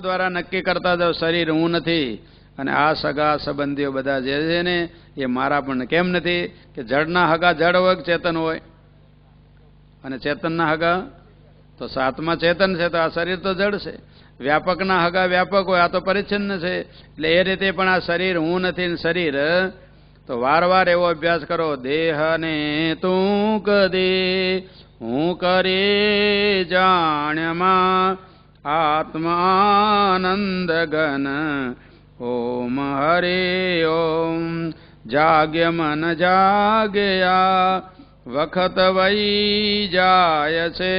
દ્વારા નક્કી કરતા જાવ શરીર હું નથી અને આ સગા સંબંધીઓ બધા જે છે ને એ મારા પણ કેમ નથી કે જડના હગા જડ હોય ચેતન હોય અને ચેતનના હગા તો સાતમા ચેતન છે તો આ શરીર તો જડ છે. વ્યાપકના હગા વ્યાપક હોય આ તો પરિચ્છિન્ન છે. એટલે એ રીતે પણ આ શરીર હું નથી ને શરીર તો વારવાર એવો અભ્યાસ કરો દેહને તું કદી હું કરી જાણ્યમાં આત્માનંદ ઘન ઓમ હરે ઓમ જાગ્ય મન જાગ્યા વખત વહી જાય છે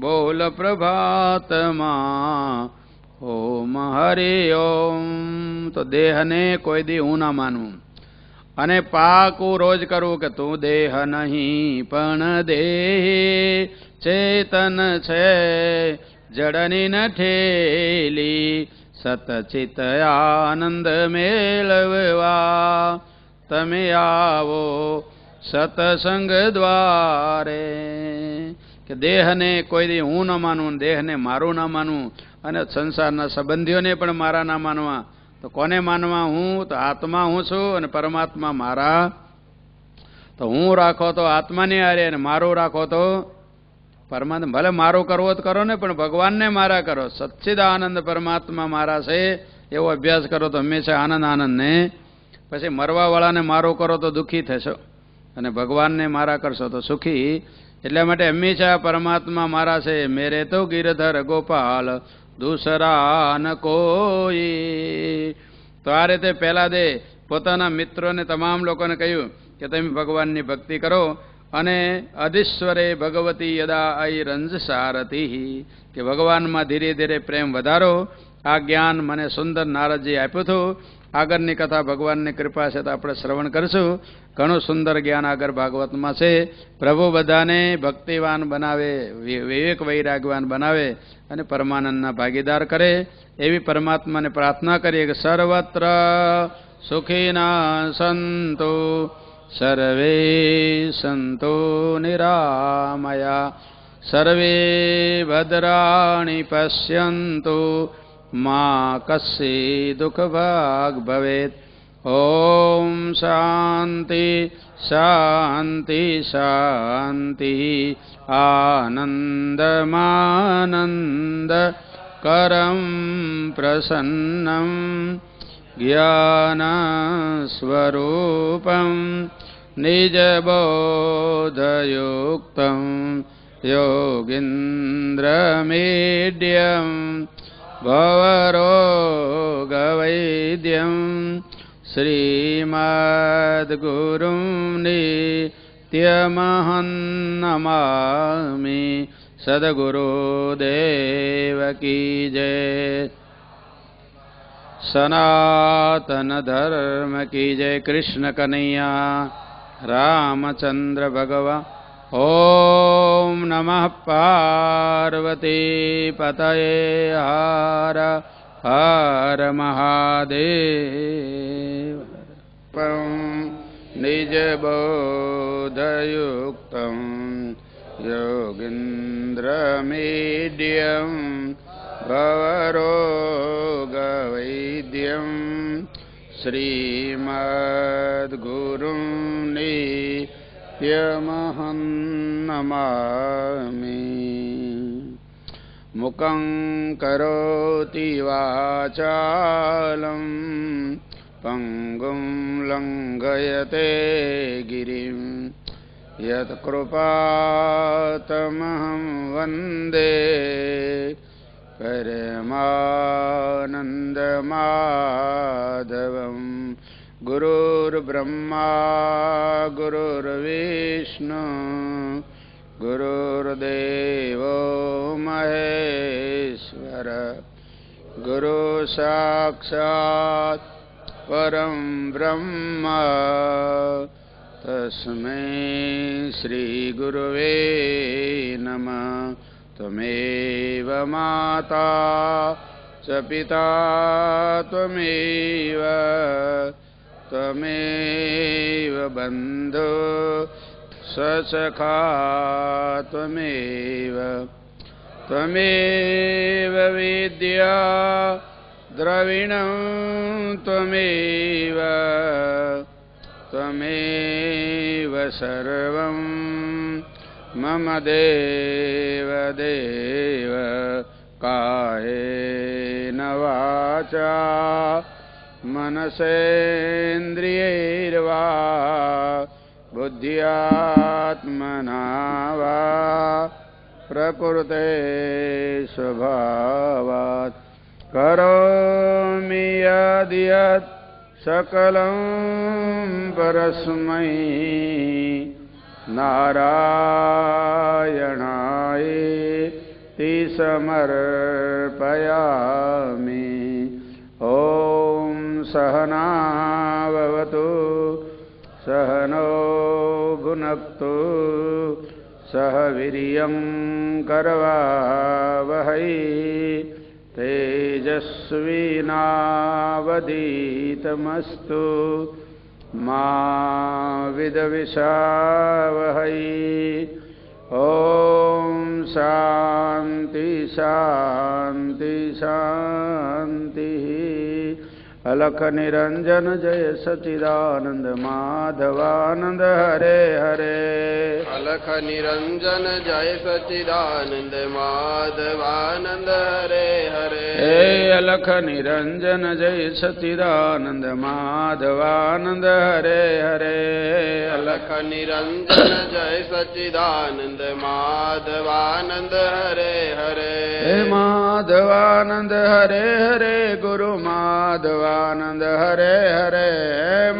બોલ પ્રભાતમાં ઓમ હરે ઓમ. તો દેહને કોઈ દી હું ના માનવું અને પાકું રોજ કરવું કે તું દેહ નહીં પણ દેહ ચેતન છે જડની ન ઠેલી સતચિત આનંદ મેળવવા તમે આવો સતસંગ દ્વારે. કે દેહને કોઈ દી હું ન માનવું દેહને મારું ના માનવું અને સંસારના સંબંધીઓને પણ મારા ના માનવા. તો કોને માનવા? હું તો આત્મા હું છું અને પરમાત્મા મારા. તો હું રાખો તો આત્માની હારે અને મારું રાખો તો પરમાત્મા. ભલે મારું કરવો તો કરો ને પણ ભગવાનને મારા કરો. સચ્ચિદાનંદ પરમાત્મા મારા છે એવો અભ્યાસ કરો તો હંમેશા આનંદ આનંદ ને. પછી મરવાવાળાને મારું કરો તો દુઃખી થશો અને ભગવાનને મારા કરશો તો સુખી. એટલા માટે હંમેશા પરમાત્મા મારા છે. મેરે તો ગિરધર ગોપાલ દૂસરા ન કોઈ. તો આ રીતે પહેલા દે પોતાના મિત્રોને તમામ લોકોને કહ્યું કે તમે ભગવાનની ભક્તિ કરો અને અધિશ્વરે ભગવતી યદા અઈ રંજ સારથી કે ભગવાનમાં ધીરે ધીરે પ્રેમ વધારો. આ જ્ઞાન મને સુંદર નારદજી આપ્યું હતું. આગળની કથા ભગવાનની કૃપા છે તો આપણે શ્રવણ કરીશું. ઘણું સુંદર જ્ઞાન આગળ ભાગવતમાં છે. પ્રભુ બધાને ભક્તિવાન બનાવે, વિવેક વૈરાગ્યવાન બનાવે અને પરમાનંદના ભાગીદાર કરે એવી પરમાત્માને પ્રાર્થના કરીએ કે સર્વત્ર સુખીના સંતો સર્વે સંતો નિરામયા સર્વે ભદ્રાણી પશ્યંતુ મા કસ્ય દુઃખ ભાગ ભવેત. ઓમ શાંતિ શાંતિ શાંતિ આનંદમાનંદ કરમ પ્રસન્નમ જ્ઞાન સ્વરૂપમ નિજબોધયુક્તમ યોગીન્દ્રમેડ્યમ ભવરોગવૈદ્યમ શ્રીમદ્ગુરું નિત્યમહં નમામિ. સદગુરુદેવ કી જય. સનાતન ધર્મ કી જય. કૃષ્ણ કનૈયા રામચંદ્ર ભગવાન. ઓમ નમઃ પાર્વતી પતયે હર હર મહાદેવ. નિજબોધયુક્તમ યોગીન્દ્રમેડ્યમ ભવરોગવૈદ્યમ શ્રીમદ્ગુરું નિત્યમહં નમામિ. મુખં કરોતિ વાચાલં પંગું લંઘયતે ગિરિં યત્કૃપાતમહં વંદે પરમાનંદમાધવં. ગુરુર્બ્રહ્મા ગુરુર્વિષ્ણુ ગુરુર્દેવો મહેશ્વર ગુરુ સાક્ષાત પરમ બ્રહ્મ તસ્મૈ શ્રી ગુરવે નમઃ. ત્વમેવ માતા ચ પિતા ત્વમેવ ત્વમેવ બંધુ સસખા ત્વમેવ ત્વમેવ વિદ્યા દ્રવિણં ત્વમેવ ત્વમેવ સર્વં મમ દેવ દેવ કાયેન વાચા મનસેન્દ્રિયૈર્વા બુદ્ધ્યાત્મના વા પ્રકૃતે સ્વભાવાત કરોમિ યદ્ સકલં પરસ્મૈ નારાયણાય સમર્પયામિ. ઓમ સહનાવવતુ સહનો ભુનક્તુ સહ વીર્યં કરવાવહૈ તેજસ્વીનાવધીતમસ્તુ મા વિદ્વિષાવહૈ. ઓમ શાંતિ શાંતિ શાંતિ. અલખ નિરંજન જય સચિદાનંદ માધવાનંદ હરે હરે. અલખ નિરંજન જય સચિદાનંદ માધવાનંદ હરે હરે. હે અલખ નિરંજન જય સચિદાનંદ માધવાનંદ હરે હરે. અલખ નિરંજન જય સચિદાનંદ માધવાનંદ હરે હરે. હે માધવાનંદ હરે હરે. ગુરુ માધવાનંદ હરે હરે.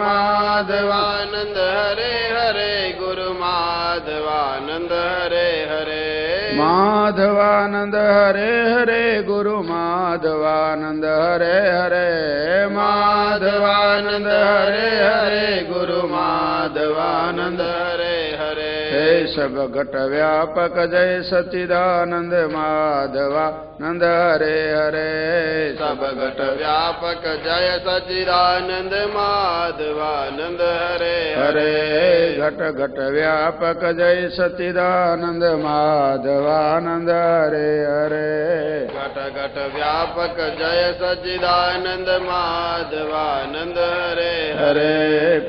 માધવાનંદ હરે હરે. ગુરુ માધવાનંદ હરે હરે. માધવાનંદ હરે હરે. ગુરુ માધવાનંદ હરે હરે. માધવાનંદ હરે હરે. ગુરુ માધવાનંદ હરે હરે. હે સબ ઘટ વ્યાપક જય સચિદાનંદ માધવાનંદ હરે હરે. સબ ઘટ વ્યાપક જય સચિદાનંદ માધવાનંદ હરે હરે. ઘટ ઘટ વ્યાપક જય સચિદાનંદ માધવાનંદ હરે હરે. ઘટ ઘટ વ્યાપક જય સચિદાનંદ માધવાનંદ હરે હરે.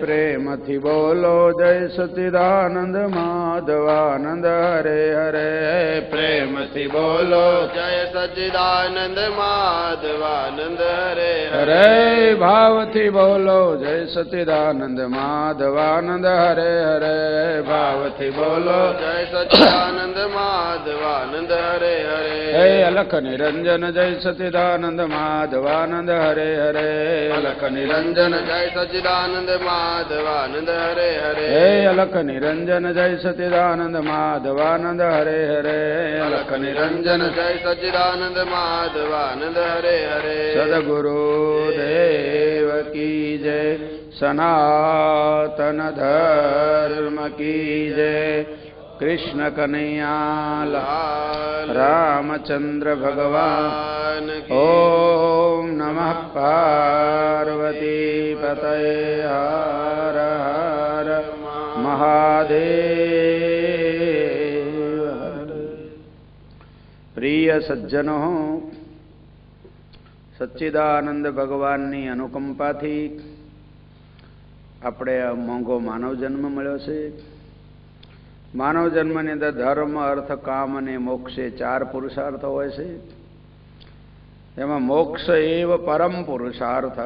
પ્રેમથી બોલો જય સચિદાનંદ માધવાનંદ હરે હરે. પ્રેમથી બોલો જય સચિદાનંદ માધવાનંદ હરે હરે. ભાવથી બોલો જય સચિદાનંદ માધવાનંદ હરે હરે. ભાવથી બોલો જય સચિદાનંદ માધવાનંદ હરે હરે. હે અલખ નિરંજન જય સચિદાનંદ માધવાનંદ હરે હરે. અલખ નિરંજન જય સચિદાનંદ માધવાનંદ હરે હરે. હે અલખ નિરંજન જય સચિદાનંદ માધવાનંદ હરે હરે. અલખ નિરંજન જય સચિદાનંદ માધવાનંદ હરે હરે. સદગુરુ દેવ કી જય. સનાતન ધર્મ કી જય. કૃષ્ણ કનૈયા લાલ. રામચંદ્ર ભગવાન. ઓમ નમઃ પાર્વતી પતય. હર હર મહાદેવ. પ્રિય સજ્જનો, સચ્ચિદાનંદ ભગવાનની અનુકંપાથી આપણે આ મોંઘો માનવ જન્મ મળ્યો છે. માનવ જન્મની અંદર ધર્મ અર્થ કામ અને મોક્ષે 4 પુરુષાર્થ હોય છે. એમાં મોક્ષ એવ પરમ પુરુષાર્થ.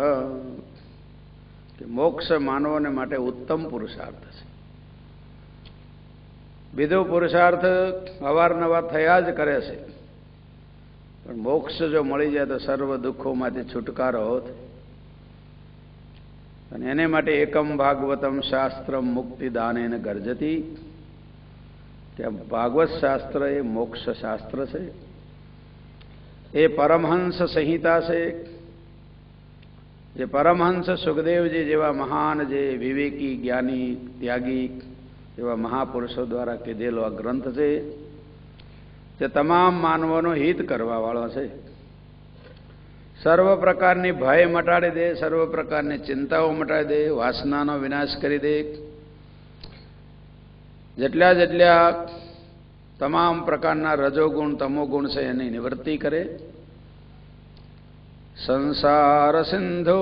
કે મોક્ષ માનવોને માટે ઉત્તમ પુરુષાર્થ છે. બીજો પુરુષાર્થ અવારનવાર થયા જ કરે છે, પણ મોક્ષ જો મળી જાય તો સર્વ દુઃખોમાંથી છુટકારો હોત. અને એને માટે એકમ ભાગવતમ શાસ્ત્રમ મુક્તિદાનેન ગર્જતી. કે ભાગવત શાસ્ત્ર એ મોક્ષ શાસ્ત્ર છે. એ પરમહંસ સંહિતા છે. જે પરમહંસ સુખદેવજી જેવા મહાન, જે વિવેકી જ્ઞાની ત્યાગી એવા મહાપુરુષો દ્વારા કીધેલો આ ગ્રંથ છે, જે તમામ માનવોનો હિત કરવા વાળો છે. સર્વ પ્રકારની ભય મટાડી દે, સર્વ પ્રકારની ચિંતાઓ મટાડી દે, વાસનાનો વિનાશ કરી દે. જેટલા જેટલા તમામ પ્રકારના રજોગુણ તમોગુણ છે એની નિવૃત્તિ કરે. સંસાર સિંધુ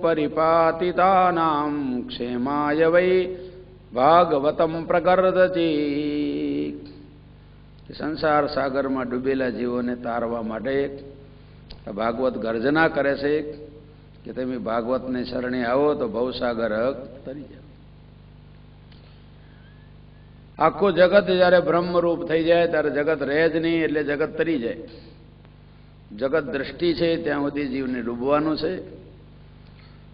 પરિપાતિતાનામ ક્ષેમાય વૈ ભાગવતમ પ્રગર્દચી. સંસાર સાગરમાં ડૂબેલા જીવોને તારવા માટે ભાગવત ગર્જના કરે છે કે તમે ભાગવતને શરણે આવો તો ભવસાગર તરી જાય. આખું જગત જ્યારે બ્રહ્મરૂપ થઈ જાય ત્યારે જગત રહે જ નહીં, એટલે જગત તરી જાય. જગત દ્રષ્ટિ છે ત્યાં સુધી જીવને ડૂબવાનું છે.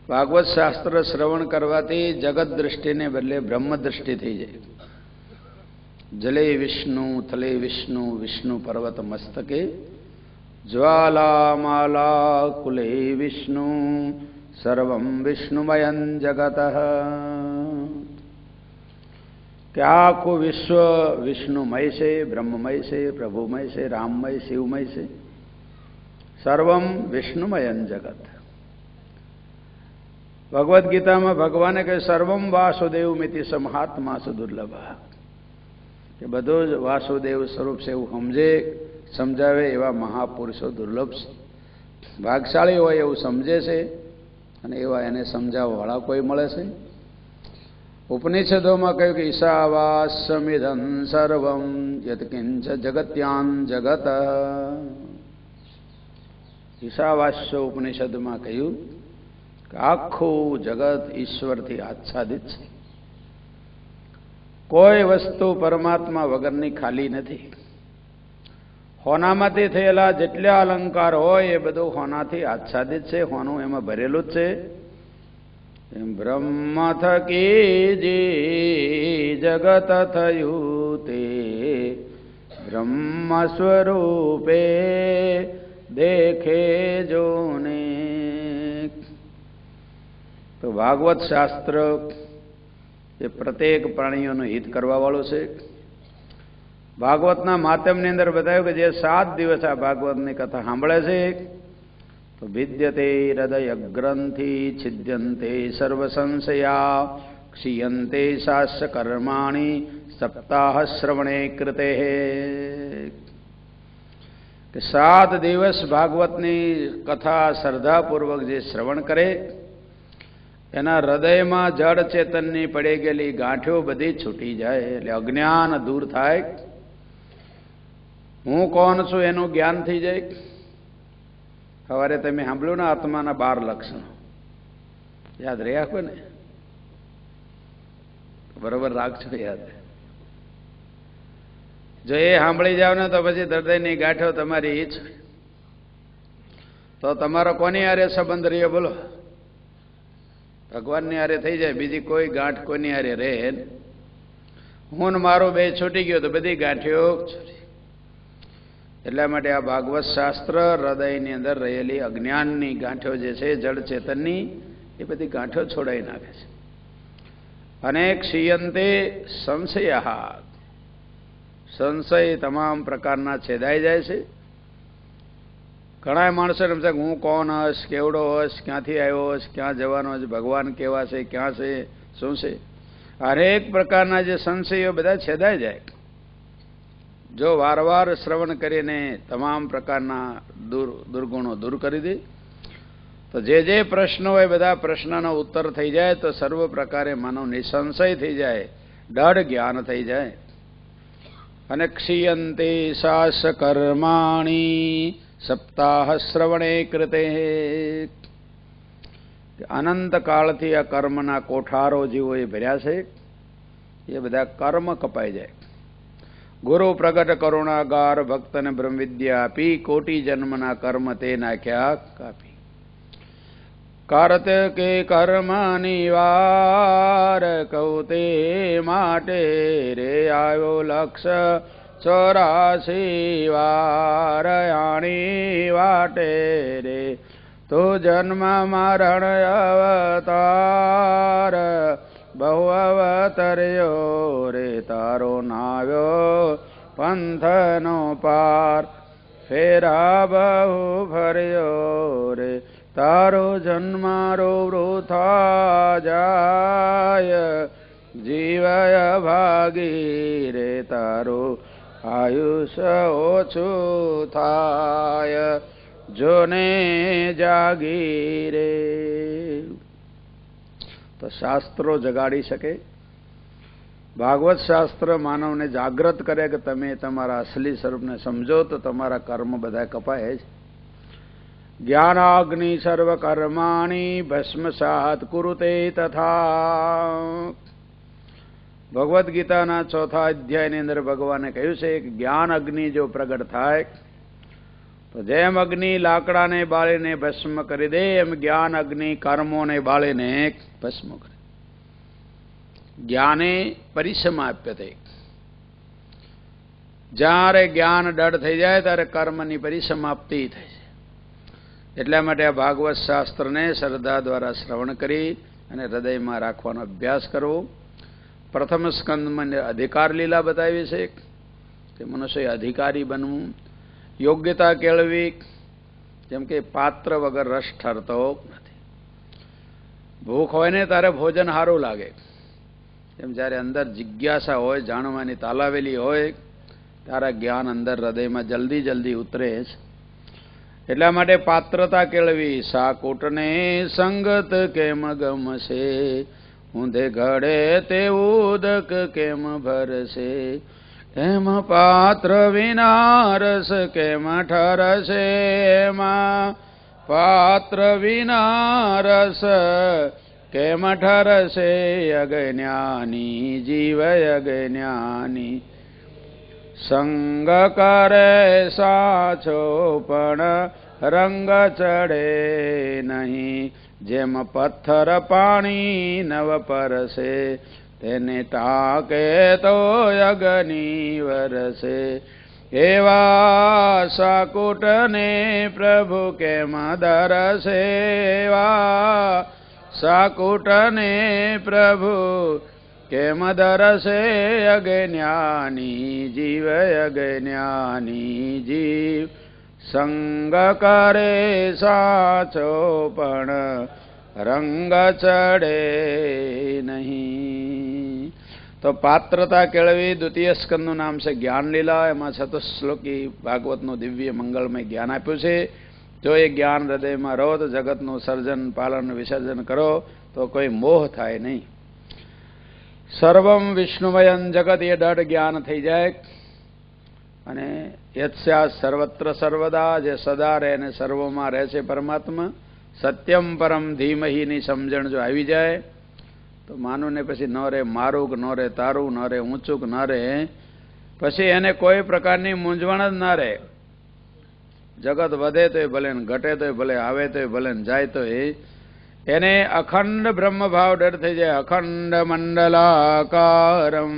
ભાગવત શાસ્ત્ર શ્રવણ કરવાથી જગત દ્રષ્ટિને બદલે બ્રહ્મ દ્રષ્ટિ થઈ જાય. જલે વિષ્ણુ થલે વિષ્ણુ વિષ્ણુ પર્વત મસ્તકે જ્વાલામાલા કુલે વિષ્ણુ સર્વમ વિષ્ણુમયં જગત. કે આખું વિશ્વ વિષ્ણુમય છે, બ્રહ્મમય છે, પ્રભુમય છે, રામમય, શિવમય છે. સર્વમ વિષ્ણુમયં જગત. ભગવદ્ ગીતામાં ભગવાને કહે સર્વમ વાસુદેવ મિતિ સમહાત્મા સુદુર્લભ, કે બધું જ વાસુદેવ સ્વરૂપ છે એવું સમજાવે એવા મહાપુરુષો દુર્લભ છે. ભાગશાળી હોય એવું સમજે છે અને એવા એને સમજાવવાળા કોઈ મળે છે. ઉપનિષદોમાં કહ્યું કે ઈશાવાસ્યમિદં સર્વં યત્કિંચ જગત્યાન જગત. ઈશાવાસ્ય ઉપનિષદમાં કહ્યું કે આખું જગત ઈશ્વરથી આચ્છાદિત છે. કોઈ વસ્તુ પરમાત્મા વગરની ખાલી નથી. હોનામાંથી થયેલા જેટલા અલંકાર હોય એ બધું હોનાથી આચ્છાદિત છે, હોનું એમાં ભરેલું જ છે. બ્રહ્મ થકી જે જગત થયું તે બ્રહ્મ સ્વરૂપે દેખે જોને. તો ભાગવત શાસ્ત્ર એ પ્રત્યેક પ્રાણીઓનું હિત કરવા વાળું છે. ભાગવતના માધ્યમની અંદર બતાવ્યું કે જે 7 દિવસ આ ભાગવતની કથા સાંભળે છે તો વિદ્યતે હૃદય ગ્રંથિ છિદ્યંતે સર્વ સંશયા ક્ષીયંતે શાસ્ય કર્માણી સપ્તાહ શ્રવણે કૃતે. કે 7 દિવસ ભાગવતની કથા શ્રદ્ધાપૂર્વક જે શ્રવણ કરે એના હૃદયમાં જડ ચેતનની પડી ગયેલી ગાંઠો બધી છૂટી જાય, એટલે અજ્ઞાન દૂર થાય. હું કોણ છું એનું જ્ઞાન થઈ જાય. સવારે તમે સાંભળ્યું ને આત્માના 12 લક્ષણો, યાદ રહી આપો ને? બરોબર રાખજો યાદ. જો એ સાંભળી જાવ ને તો પછી હૃદયની ગાંઠો તમારી ઈચ્છ તો તમારો કોની હારે સંબંધ રહ્યો બોલો? ભગવાનની હારે થઈ જાય, બીજી કોઈ ગાંઠ કોની હારે રહે. હું ને મારો બે છૂટી ગયો તો બધી ગાંઠીઓ છૂટી. એટલા માટે આ ભાગવત શાસ્ત્ર હૃદયની અંદર રહેલી અજ્ઞાનની ગાંઠો જે છે જડ ચેતનની એ બધી ગાંઠો છોડાઈ નાખે છે. અને ક્ષીયંતે સંશય, સંશય તમામ પ્રકારના છેદાઈ જાય છે. ઘણા માણસો એમ છે કે હું કોણ હશ, કેવડો હશ, ક્યાંથી આવ્યો હશ, ક્યાં જવાનો હશ, ભગવાન કેવા છે, ક્યાં છે, શું છે, હરેક પ્રકારના જે સંશયો બધા છેદાઈ જાય જો વારવાર શ્રવણ કરીને તમામ પ્રકારના દુર્ગુણો દૂર કરી દે. તો જે પ્રશ્નો હોય બધા પ્રશ્નનો ઉત્તર થઈ જાય તો સર્વ પ્રકારે માનવ નિસંશય થઈ જાય, દઢ જ્ઞાન થઈ જાય. અને ક્ષીયંતે શાસ કર્માણી સપ્તાહ શ્રવણે કૃતે. અનંત કાળથી આ કર્મના કોઠારો જેવો એ ભર્યા છે એ બધા કર્મ કપાઈ જાય. ગુરુ પ્રગટ કરુણાગાર ભક્તને બ્રહ્મ વિદ્યા આપી કોટી જન્મના કર્મ તે નાખ્યા કાપી. કાર્તકે કર્મ નિવાર કૌતે માટે રે આવ્યો લક્ષ 84 વાર આણી વાટે રે તો જન્મ મરણ અવતાર બહુ અવતર્યો રે તારો નાવ્યો પંથનો પાર ફેરા બહુ ફર્યો રે તારો જન્મારો વૃથા જાય જીવય ભાગી રે તારો આયુષ ઓછું થાય જોને જાગી રે. તો શાસ્ત્રો જગાડી શકે. ભાગવત શાસ્ત્ર માનવને જાગૃત કરે કે તમે તમારા અસલી સ્વરૂપને સમજો તો તમારા કર્મ બધા કપાય જ. જ્ઞાનાગ્નિ સર્વ કર્માણી ભસ્મસાત કુરુતે તથા. ભગવદ્ ગીતાના 4થા અધ્યાયની અંદર ભગવાને કહ્યું છે કે જ્ઞાન અગ્નિ જો પ્રગટ થાય તો જેમ અગ્નિ લાકડાને બાળીને ભસ્મ કરી દે એમ જ્ઞાન અગ્નિ કર્મોને બાળીને ભસ્મ કરે. જ્ઞાને પરિસમાપ્યતે. જ્યારે જ્ઞાન દઢ થઈ જાય ત્યારે કર્મની પરિસમાપ્તિ થાય છે. એટલા માટે આ ભાગવત શાસ્ત્રને શ્રદ્ધા દ્વારા શ્રવણ કરી અને હૃદયમાં રાખવાનો અભ્યાસ કરવો. પ્રથમ સ્કંદમાં અધિકાર લીલા બતાવી છે કે મનુષ્ય અધિકારી બનવું, યોગ્યતા કેળવી. જેમ કે પાત્ર વગર રસ ઠરતો નથી. ભૂખ હોય ને ત્યારે ભોજન સારું લાગે. એમ જ્યારે અંદર જિજ્ઞાસા હોય, જાણવાની તાલાવેલી હોય, ત્યારે જ્ઞાન અંદર હૃદયમાં જલ્દી જલ્દી ઉતરે છે. એટલા માટે પાત્રતા કેળવી. સાકુટને સંગત કેમ ગમશે, ઊંધે ઘડે તે ઉદક કેમ ભરશે, એમ પાત્ર વિના રસ કેમ ઠરશે, એમાં પાત્ર વિના રસ કેમ ઠરશે. અજ્ઞાની જીવ અજ્ઞાની સંગ કરે સાચો પણ રંગ ચડે નહીં, જેમ પથ્થર પાણી નવ પરસે, તેને ટાકે તો અગ્નિ વરસે. એવા સાકુટને પ્રભુ કેમ દરસે, એવા સાકુટને પ્રભુ કેમ દરસે. અજ્ઞાની જીવ અજ્ઞાની જીવ સંગ કરે સાચો પણ રંગ ચડે નહીં. તો પાત્રતા કેળવી. દ્વિતીય સ્કંદનું નામ છે જ્ઞાન લીલા. એમાં ચતુશ્લોકી ભાગવતનું દિવ્ય મંગળમય જ્ઞાન આપ્યું છે. જો એ જ્ઞાન હૃદયમાં રહો તો જગતનું સર્જન પાલન વિસર્જન કરો તો કોઈ મોહ થાય નહીં. સર્વમ વિષ્ણુમયં જગત એ દઢ જ્ઞાન થઈ જાય. અને યત્સ્યા સર્વત્ર સર્વદા, જે સદા રહે અને સર્વમાં રહે છે પરમાત્મા. સત્યમ પરમ ધીમહીની સમજણ જો આવી જાય તો માનું ને પછી ન રહે મારું કે ન રહે તારું, ન રહે ઊંચું કે ન રહે. પછી એને કોઈ પ્રકારની મૂંઝવણ જ ના રહે. જગત વધે તોય ભલે, ઘટે તોય ભલે, આવે તોય ભલે, જાય તોય એને અખંડ બ્રહ્મભાવ ડર થઈ જાય. અખંડ મંડલાકારમ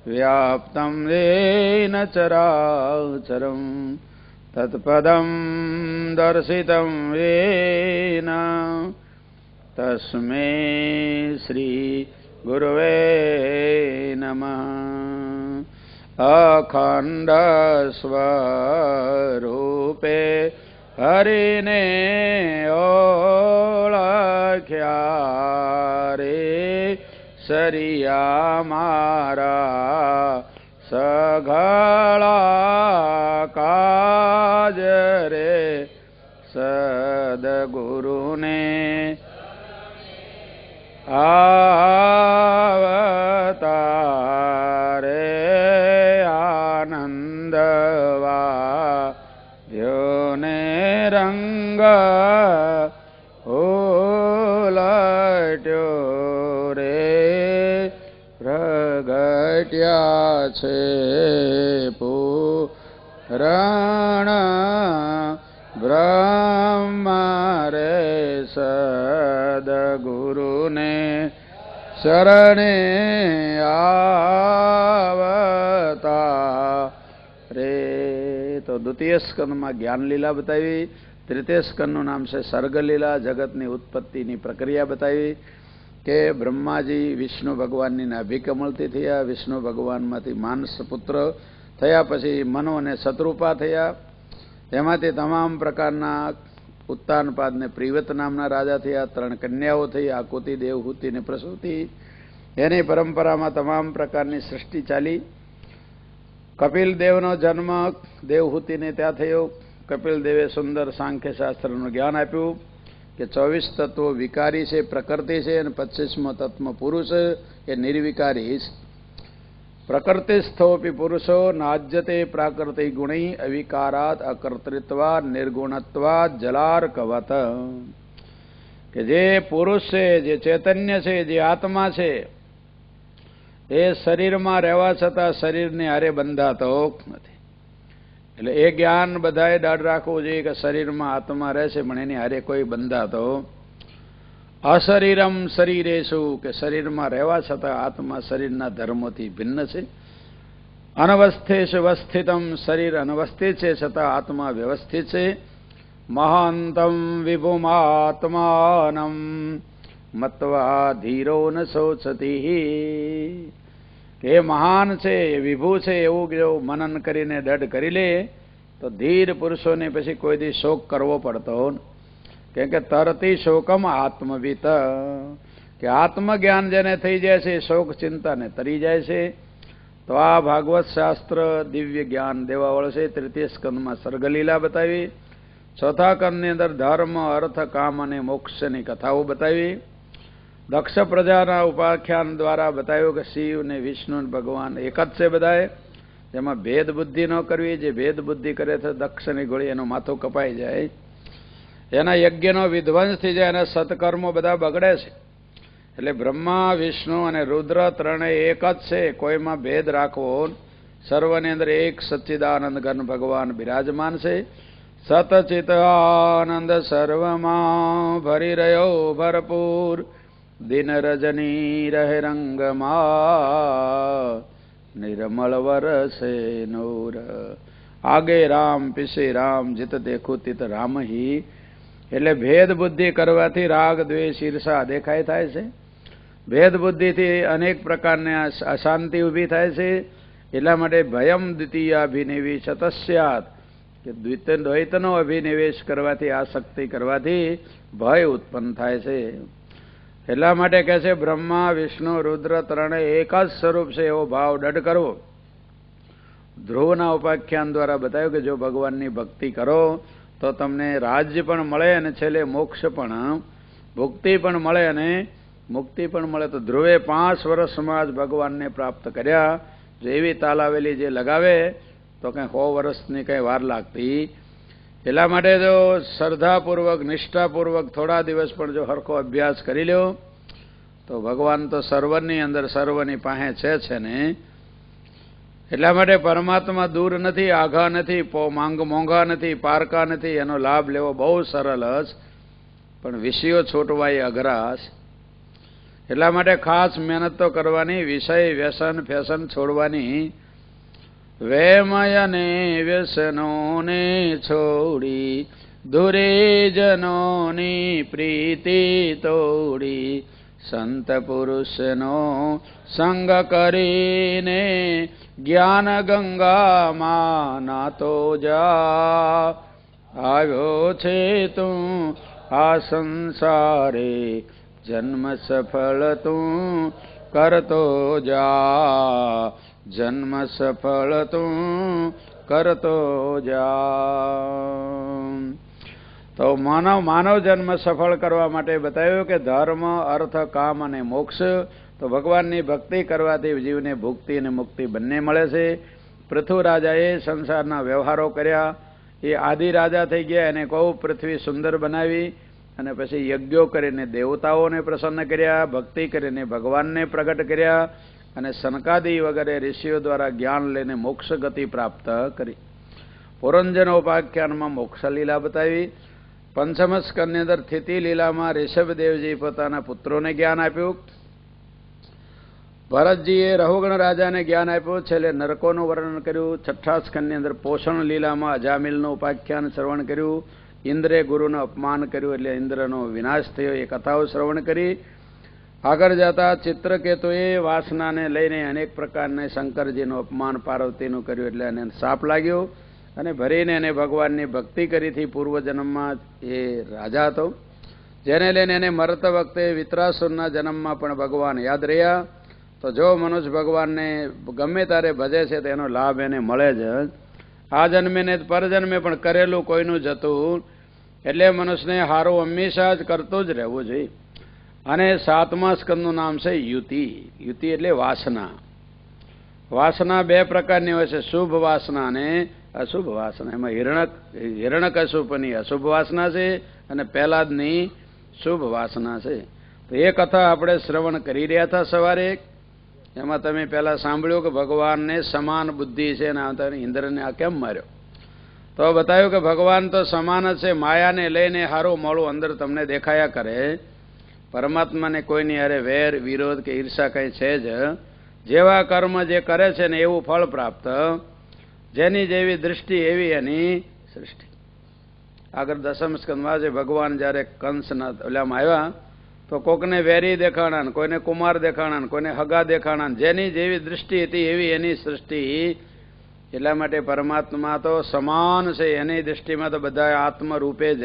વ્યાપ્તમ येन ચરાચરમ તત્પદમ દર્શિતમ येन તસ્મૈ શ્રી ગુરવે નમઃ. અખંડ સ્વરૂપે હરિને ઓળખ્યા રે, સરિયા મારા સઘળા કાજ રે. સદગુરુને આવતારે આનંદવા ધ્યોને રંગ ઉલટ્યો રે. પ્રગટ્યા છે પુરાણ બ્રહ્મા રે. સદગુરુને શરણે આવતા રે. તો દ્વિતીય સ્કંદમાં જ્ઞાન લીલા બતાવી. તૃતીય સ્કંદનું નામ છે સર્ગલીલા. જગતની ઉત્પત્તિની પ્રક્રિયા બતાવી કે બ્રહ્માજી વિષ્ણુ ભગવાનની નાભિકમળથી થયા. વિષ્ણુ ભગવાનમાંથી માનસ પુત્ર થયા. પછી મનો અને શત્રુપા થયા. એમાંથી તમામ પ્રકારના ઉત્તાનપાદને પ્રિવત નામના રાજા થયા. 3 કન્યાઓ થઈ, આકુતિ, દેવહૂતિ અને પ્રસૂતિ. એની પરંપરામાં તમામ પ્રકારની સૃષ્ટિ ચાલી. કપિલ દેવનો જન્મ દેવહૂતિને ત્યાં થયો. કપિલ દેવે સુંદર સાંખ્ય શાસ્ત્રનું જ્ઞાન આપ્યું કે 24 તત્વો વિકારી છે, પ્રકૃતિ છે, અને 25મો તત્વ પુરુષ એ નિર્વિકારી. પ્રકૃતિસ્થોપી પુરુષો નાજ્યતે પ્રાકૃતિક ગુણૈ અવિકારાત અકર્તૃત્વાદ નિર્ગુણત્વાદ જલાર્કવત. કે જે પુરુષ છે, જે ચૈતન્ય છે, જે આત્મા છે, એ શરીરમાં રહેવા છતાં શરીરને હારે બંધાતો નથી. એટલે એ જ્ઞાન બધાએ દાઢ રાખવું જોઈએ કે શરીરમાં આત્મા રહેશે પણ એની હારે કોઈ બંધાતો. અશરીરમ શરીરેશું, કે શરીરમાં રહેવા છતાં આત્મા શરીરના ધર્મોથી ભિન્ન છે. અનવસ્થેષુ અવસ્થિતમ, શરીર અનવસ્થિત છે છતાં આત્મા વ્યવસ્થિત છે. મહાંતમ વિભુમાત્માનમ મત્વા ધીરો ન શોચતી. કે એ મહાન છે, એ વિભુ છે એવું જો મનન કરીને દઢ કરી લે તો ધીર પુરુષોને પછી કોઈ દી શોક કરવો પડતો. કેમ કે તરતી શોકમ આત્મવિત, કે આત્મજ્ઞાન જેને થઈ જાય છે શોક ચિંતાને તરી જાય છે. તો આ ભાગવત શાસ્ત્ર દિવ્ય જ્ઞાન દેવાવાળો છે. 3ય સ્કંદમાં સર્ગલીલા બતાવી, 4થા સ્કંદની અંદર ધર્મ અર્થ કામ અને મોક્ષની કથાઓ બતાવી. દક્ષ પ્રજાના ઉપાખ્યાન દ્વારા બતાવ્યું કે શિવ ને વિષ્ણુ ને ભગવાન એક જ છે બધાએ, જેમાં ભેદ બુદ્ધિ ન કરવી. જે ભેદ બુદ્ધિ કરે તો દક્ષની ગોળી એનું માથું કપાઈ જાય, એના યજ્ઞનો વિધ્વંસ થઈ જાય, એના સત્કર્મો બધા બગડે છે. એટલે બ્રહ્મા વિષ્ણુ અને રુદ્ર ત્રણેય એક જ છે, કોઈમાં ભેદ રાખવો. સર્વની અંદર એક સચ્ચિદાનંદ ઘન ભગવાન બિરાજમાન છે. સતચિત આનંદ સર્વમાં ભરી રહ્યો ભરપૂર, દિન રજની રહે રંગમાં નિર્મળ વરસે નૂર. આગે રામ પીસે રામ, જીત દેખું તિત રામ હી. એટલે ભેદ બુદ્ધિ કરવાથી રાગ દ્વેષ ઈર્ષા દેખાય થાય છે. ભેદ બુદ્ધિથી અનેક પ્રકારની અશાંતિ ઊભી થાય છે. એટલા માટે ભયમ દ્વિતીયાભિનિવેશ તસ્યાત, કે દ્વૈતનો અભિનિવેશ કરવાથી, આસક્તિ કરવાથી ભય ઉત્પન્ન થાય છે. એટલા માટે કહે છે બ્રહ્મા વિષ્ણુ રુદ્ર ત્રણેય એક જ સ્વરૂપ છે એવો ભાવ દઢ કરવો. ધ્રુવના ઉપાખ્યાન દ્વારા બતાવ્યું કે જો ભગવાનની ભક્તિ કરો તો તમને રાજ્ય પણ મળે અને છેલ્લે મોક્ષ પણ, ભુક્તિ પણ મળે અને મુક્તિ પણ મળે. તો ધ્રુવે 5 વર્ષમાં જ ભગવાનને પ્રાપ્ત કર્યા. જો એવી તાલાવેલી જે લગાવે તો કંઈ 100 વર્ષની કંઈ વાર લાગતી. એટલા માટે જો શ્રદ્ધાપૂર્વક નિષ્ઠાપૂર્વક થોડા દિવસ પણ જો હરખો અભ્યાસ કરી લ્યો તો ભગવાન તો સર્વની અંદર સર્વની પાસે છે ને. એટલા માટે પરમાત્મા દૂર નથી, આઘા નથી, મોંઘા નથી, પારકા નથી. એનો લાભ લેવો બહુ સરળ જ, પણ વિષયો છોટવા એ અઘરા છે. એટલા માટે ખાસ મહેનત તો કરવાની, વિષય વ્યસન ફેશન છોડવાની. વેમયને વ્યસનોને છોડી દુરેજનોની પ્રીતિ તોડી, સંત પુરુષનો સંગ કરીને જ્ઞાન ગંગામાં નાતો જા. આવ્યો છે તું આ સંસારે જન્મ સફળ તું કરતો જા, જન્મ સફળ તું કરતો જા. તો માનવ જન્મ સફળ કરવા માટે બતાવ્યું કે ધર્મ અર્થ કામ અને મોક્ષ. તો ભગવાનની ભક્તિ કરવાથી જીવને ભુક્તિ અને મુક્તિ બંને મળે છે. પૃથુ રાજાએ સંસારના વ્યવહારો કર્યા, એ આદિ રાજા થઈ ગયા. એને કહું પૃથ્વી સુંદર બનાવી અને પછી યજ્ઞો કરીને દેવતાઓને પ્રસન્ન કર્યા, ભક્તિ કરીને ભગવાનને પ્રગટ કર્યા અને સનકાદી વગેરે ઋષિઓ દ્વારા જ્ઞાન લઈને મોક્ષ ગતિ પ્રાપ્ત કરી. પુરંજન ઉપાખ્યાનમાં મોક્ષ લીલા બતાવી. પંચમ સ્કંદની અંદર સ્થિતિ લીલામાં ઋષભદેવજી પોતાના પુત્રોને જ્ઞાન આપ્યું. ભરતજીએ રહુગણ રાજાને જ્ઞાન આપ્યું. છેલ્લે નરકોનું વર્ણન કર્યું. 6ઠા સ્કંદની અંદર પોષણ લીલામાં અજામિલનું ઉપાખ્યાન શ્રવણ કર્યું. ઇન્દ્રે ગુરુનું અપમાન કર્યું એટલે ઇન્દ્રનો વિનાશ થયો એ કથાઓ શ્રવણ કરી. આગળ જતા ચિત્રકેતુએ વાસનાને લઈને અનેક પ્રકારને શંકરજીનું અપમાન પાર્વતીનું કર્યું એટલે એને શાપ લાગ્યો અને ભરીને એને ભગવાનની ભક્તિ કરીથી પૂર્વજન્મમાં એ રાજા હતો, જેને લઈને એને મરત વખતે વિત્રાસુરના જન્મમાં પણ ભગવાન યાદ રહ્યા તો જો મનુષ્ય ભગવાનને ગમે ત્યારે ભજે છે તો એનો લાભ એને મળે જ. આ જન્મે ને પરજન્મે પણ કરેલું કોઈનું જતું એટલે મનુષ્યને હારું હંમેશા જ કરતું જ રહેવું જોઈએ. અને 7મા સ્કંદનું નામ છે યુતિ. યુતિ એટલે વાસના. વાસના 2 પ્રકારની હોય છે, શુભ વાસના અને અશુભ વાસના. એમાં હિરણક અશુભની અશુભ વાસના છે અને પહેલાદની શુભ વાસના છે. તો એ કથા આપણે શ્રવણ કરી રહ્યા હતા સવારે. એમાં તમે પહેલા સાંભળ્યું કે ભગવાનને સમાન બુદ્ધિ છે અને ઇન્દ્રને આ કેમ માર્યો. તો બતાવ્યું કે ભગવાન તો સમાન જ છે, માયાને લઈને હારું મોડું અંદર તમને દેખાયા કરે. પરમાત્માને કોઈની હારે વેર વિરોધ કે ઈર્ષા કંઈ છે જ. જેવા કર્મ જે કરે છે ને એવું ફળ પ્રાપ્ત. જેની જેવી દૃષ્ટિ એવી એની સૃષ્ટિ. આગળ 10મ સ્કંદમાં છે ભગવાન જ્યારે કંસના ઓલામાં આવ્યા તો કોકને વેરી દેખાણા, કોઈને કુમાર દેખાણા, કોઈને હગા દેખાણા. જેની જેવી દૃષ્ટિ હતી એવી એની સૃષ્ટિ. એટલા માટે પરમાત્મા તો સમાન છે. એની દૃષ્ટિમાં તો બધા આત્મરૂપે જ.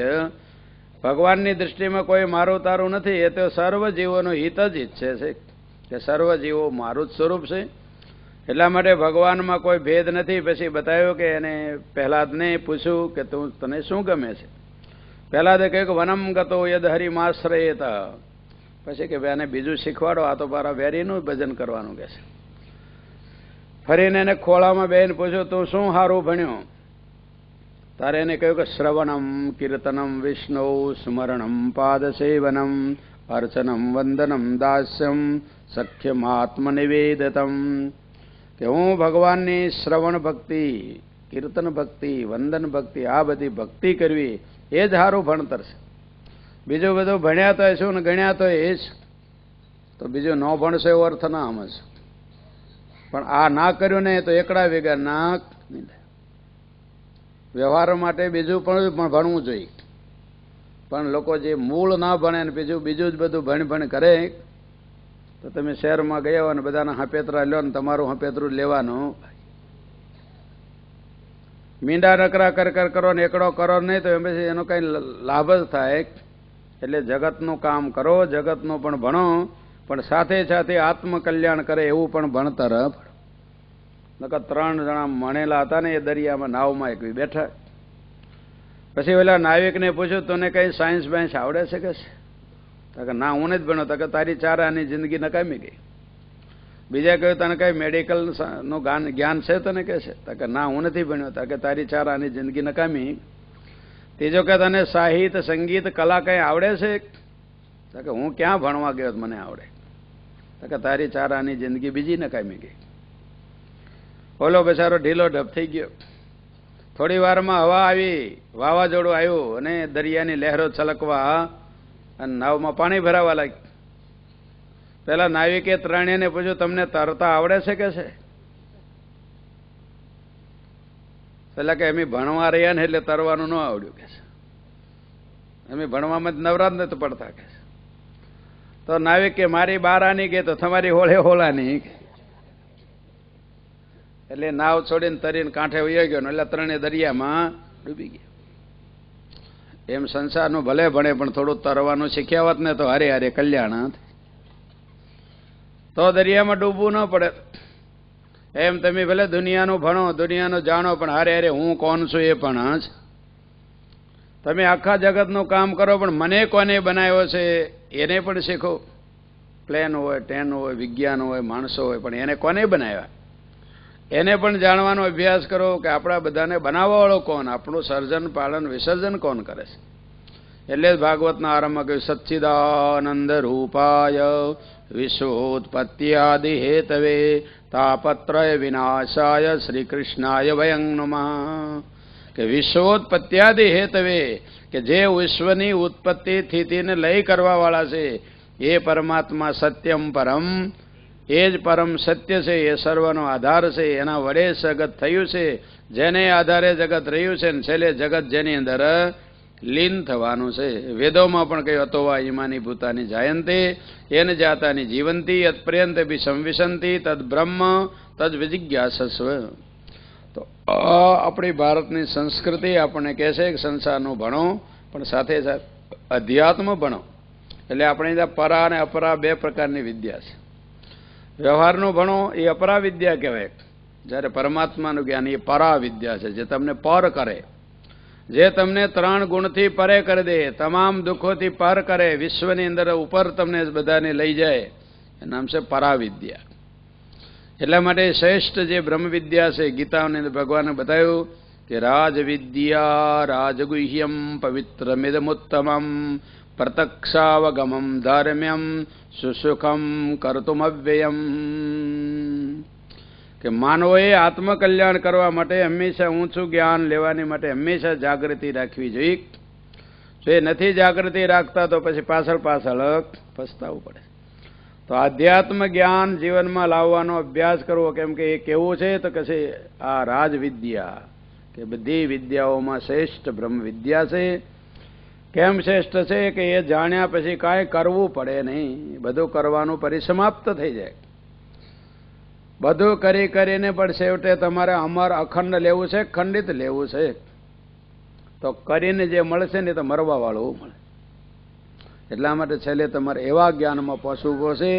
ભગવાનની દૃષ્ટિમાં કોઈ મારું તારું નથી. એ તો સર્વ જીવોનું હિત જ ઈચ્છે છે કે સર્વ જીવો મારું જ સ્વરૂપ છે. એટલા માટે ભગવાનમાં કોઈ ભેદ નથી. પછી બતાવ્યું કે એને પહેલાદને પૂછ્યું કે તને શું ગમે છે. પહેલાદે કહ્યું કે વનમ ગતો યદ હરિમાશ્રયેત. પછી કે ભાઈ આને બીજું શીખવાડો, આ તો મારા વેરીનું ભજન કરવાનું કે છે. ફરીને એને ખોળામાં બેન પૂછ્યું તું શું સારું ભણ્યો. તારે એને કહ્યું કે શ્રવણમ કીર્તનમ વિષ્ણુ સ્મરણમ પાદ સેવનમ અર્ચનમ વંદનમ દાસ્યમ સખ્યમાત્મનિવેદતમ. કે હું ભગવાનની શ્રવણ ભક્તિ, કીર્તન ભક્તિ, વંદન ભક્તિ, આ બધી ભક્તિ કરવી એ જ સારું ભણતર છે. બીજું બધું ભણ્યા તો શું ને ગણ્યા તો એ જ. તો બીજું ન ભણશો એવો અર્થ ના સમજ. પણ આ ના કર્યું ને તો એકડા વેગા ના. વ્યવહાર માટે બીજું પણ ભણવું જોઈએ. પણ લોકો જે મૂળ ના ભણે ને બીજું જ બધું ભણ કરે તો તમે શહેરમાં ગયા હોય ને બધાના હપેતરા લો ને તમારું હપેતરું લેવાનું. મીંડા નકરા કર કરો ને એકડો કરો નહીં તો પછી એનો કઈ લાભ જ થાય. એટલે જગતનું કામ કરો, જગતનું પણ ભણો, પણ સાથે સાથે આત્મકલ્યાણ કરે એવું પણ ભણતર. નકર 3 જણા ભણેલા હતા ને એ દરિયામાં નાવમાં એક બેઠા. પછી ઓલા નાવિકને પૂછ્યું તને કઈ સાયન્સ બાયન્સ આવડે છે કે ના હું નથી ભણ્યો. તો કે તારી 4 આની જિંદગી નકામી ગઈ. બીજા કહ્યું તને કઈ મેડિકલ નું જ્ઞાન છે તને કે છે. તો કે ના હું નથી ભણ્યો. તો કે તારી 4 આની જિંદગી નકામી. ત્રીજો કે તને સાહિત્ય સંગીત કલા કઈ આવડે છે. તો કે હું ક્યાં ભણવા ગયો મને આવડે. તો કે તારી 4 આની જિંદગી બીજી નકામી ગઈ. ઓલો બચારો ઢીલો ઢપ થઈ ગયો. થોડી વારમાં હવા આવી, વાવાઝોડું આવ્યું અને દરિયાની લહેરો છલકવા અને નાવમાં પાણી ભરાવા લાગ્યું. પેલા નાવિકે ત્રણેયને પૂછ્યું તમને તરતા આવડે છે કે છે. પેલા કે અમે ભણવા રહ્યા ને એટલે તરવાનું ન આવડ્યું કે છે. અમે ભણવામાં જ નવરાત નથી પડતા કે છે. તો નાવિક કે મારી 12 આની ગઈ તો તમારી હોળે હોળાની. એટલે નાવ છોડીને તરીને કાંઠે વયો ગયો એટલે ત્રણેય દરિયામાં ડૂબી ગયા. એમ સંસારનું ભલે ભણે પણ થોડું તરવાનું શીખ્યા હોત ને તો હારે હારે કલ્યાણ. તો દરિયામાં ડૂબવું ન પડે. એમ તમે ભલે દુનિયાનું ભણો, દુનિયાનું જાણો, પણ હારે હારે હું કોણ છું એ પણ જ. તમે આખા જગતનું કામ કરો પણ મને કોને બનાવ્યો છે એને પણ શીખો. પ્લેન હોય, ટ્રેન હોય, વિજ્ઞાન હોય, માણસો હોય, પણ એને કોને બનાવ્યા એને પણ જાણવાનો અભ્યાસ કરો કે આપણા બધાને બનાવવાવાળો કોણ, આપણું સર્જન પાલન વિસર્જન કોણ કરે છે. એટલે જ ભાગવતના આરંભમાં કહ્યું સચ્ચિદાનંદ રૂપાય વિશ્વોત્પત્ત્યાદિ હેતવે તાપત્રય વિનાશાય શ્રી કૃષ્ણાય વયં નમઃ. કે વિશ્વોત્પત્ત્યાદિ હેતવે કે જે વિશ્વની ઉત્પત્તિ સ્થિતિને લય કરવા વાળા છે એ પરમાત્મા સત્યમ પરમ, એ જ પરમ સત્ય છે. એ સર્વનો આધાર છે. એના વડે જગત થયું છે. જેને આધારે જગત રહ્યું છે ને છેલ્લે જગત જેની અંદર લીન થવાનું છે. વેદોમાં પણ કહ્યું અતોવા ઈમાની ભૂતાની જાયંતે એન જાતાની જીવંતી યત્પર્યંત બી સંવિશંતિ તદ બ્રહ્મ તદ વિજિજ્ઞાસસ્વ. તો આપણી ભારતની સંસ્કૃતિ આપણને કહે છે કે સંસારનું ભણો પણ સાથે સાથે અધ્યાત્મ ભણો. એટલે આપણે પરા અને અપરા 2 પ્રકારની વિદ્યા છે. વ્યવહારનું ભણો એ અપરાવિદ્યા કહેવાય. જ્યારે પરમાત્માનું જ્ઞાન એ પરાવિદ્યા છે, જે તમને પર કરે, જે તમને 3 ગુણથી પરે કરી દે, તમામ દુઃખોથી પર કરે, વિશ્વની અંદર ઉપર તમને બધાને લઈ જાય, એ નામ છે પરાવિદ્યા. એટલા માટે શ્રેષ્ઠ જે બ્રહ્મવિદ્યા છે, ગીતાઓની અંદર ભગવાને બતાવ્યું કે રાજવિદ્યા રાજગુહ્યમ પવિત્રમિદમુત્તમમ પ્રત્યક્ષાવગમમ ધાર્મ્યમ સુસુખમ કર્તુમવ્યયમ. કે માનવોએ આત્મકલ્યાણ કરવા માટે હંમેશા ઊંચું જ્ઞાન લેવાની માટે હંમેશા જાગૃતિ રાખવી જોઈએ. જો એ નથી જાગૃતિ રાખતા તો પછી પાછળ પસ્તાવવું પડે. તો આધ્યાત્મ જ્ઞાન જીવનમાં લાવવાનો અભ્યાસ કરવો. કેમ કે એ કેવું છે તો કે છે આ રાજવિદ્યા, કે બધી વિદ્યાઓમાં શ્રેષ્ઠ બ્રહ્મ વિદ્યા છે. કેમ શ્રેષ્ઠ છે કે એ જાણ્યા પછી કાંઈ કરવું પડે નહીં, બધું કરવાનું પરિસમાપ્ત થઈ જાય. બધું કરી કરીને પણ છેવટે તમારે અમર અખંડ લેવું છે, ખંડિત લેવું છે, તો કરીને જે મળશે ને તો મરવા વાળું મળે. એટલા માટે છેલ્લે તમારે એવા જ્ઞાનમાં પહોંચવું પડશે